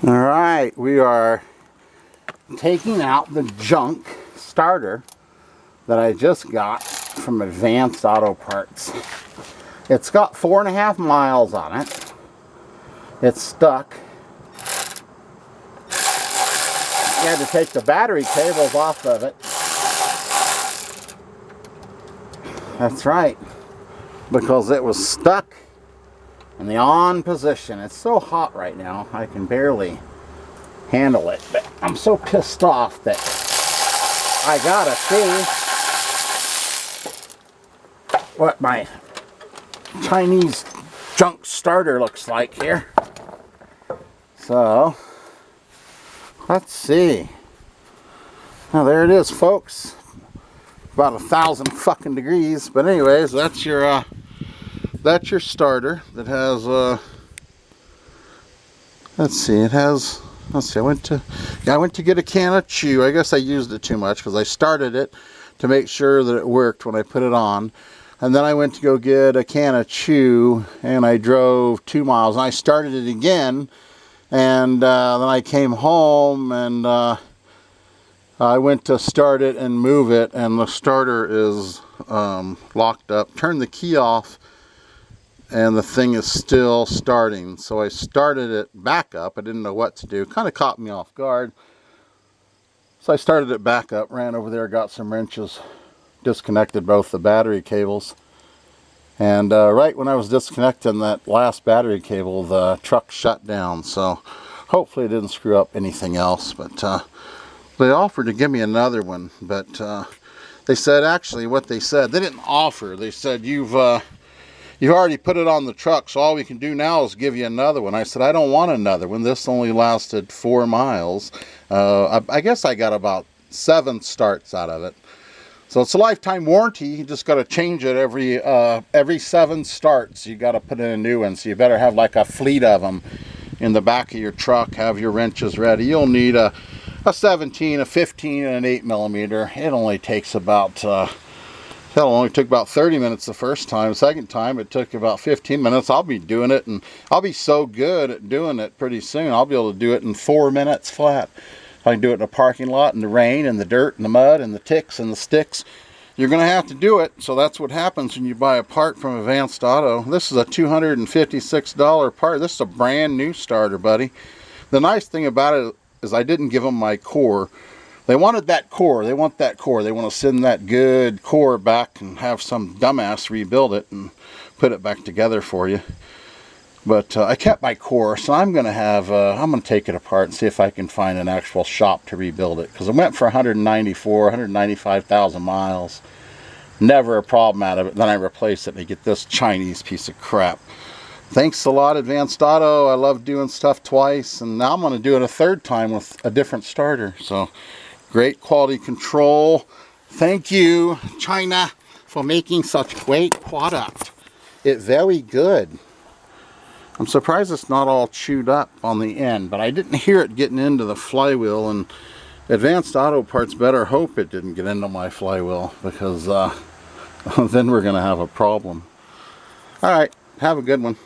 All right, we are taking out the junk starter that I just got from Advanced Auto Parts. It's got 4.5 miles on it. It's stuck. You had to take the battery cables off of it. That's right, because it was stuck in the on position. It's so hot right now, I can barely handle it, but I'm so pissed off that I gotta see what my Chinese junk starter looks like here. So let's see. Now there it is, folks. About 1,000 fucking degrees, but anyways, that's your starter that has let's see, it has, let's see, I went to get a can of chew. I guess I used it too much because I started it to make sure that it worked when I put it on, and then I went to go get a can of chew and I drove 2 miles and I started it again, and then I came home and I went to start it and move it, and the starter is locked up. Turned the key off and the thing is still starting. So I started it back up. I didn't know what to do. Kind of caught me off guard. So I started it back up, ran over there, got some wrenches, disconnected both the battery cables. And right when I was disconnecting that last battery cable, the truck shut down. So hopefully it didn't screw up anything else. But they offered to give me another one, but they said, actually what they said, they didn't offer, they said, you've already put it on the truck, so all we can do now is give you another one. I said, I don't want another one. This only lasted 4 miles. I guess I got about 7 starts out of it. So it's a lifetime warranty. You just got to change it every 7 starts. You got to put in a new one, so you better have like a fleet of them in the back of your truck. Have your wrenches ready. You'll need a 17, a 15, and an 8mm. It only takes about, that only took about 30 minutes the first time. Second time, it took about 15 minutes. I'll be doing it, and I'll be so good at doing it pretty soon. I'll be able to do it in 4 minutes flat. I can do it in a parking lot, in the rain, in the dirt, in the mud, and the ticks, and the sticks. You're going to have to do it, so that's what happens when you buy a part from Advanced Auto. This is a $256 part. This is a brand new starter, buddy. The nice thing about it is I didn't give them my core. They wanted that core. They want that core. They want to send that good core back and have some dumbass rebuild it and put it back together for you. But I kept my core, so I'm going to have, I'm going to take it apart and see if I can find an actual shop to rebuild it. Because it went for 195,000 miles. Never a problem out of it. Then I replace it and I get this Chinese piece of crap. Thanks a lot, Advanced Auto. I love doing stuff twice, and now I'm going to do it a third time with a different starter. So, great quality control. Thank you, China, for making such great product. It's very good. I'm surprised it's not all chewed up on the end, but I didn't hear it getting into the flywheel, and Advanced Auto Parts better hope it didn't get into my flywheel, because then we're going to have a problem. All right, have a good one.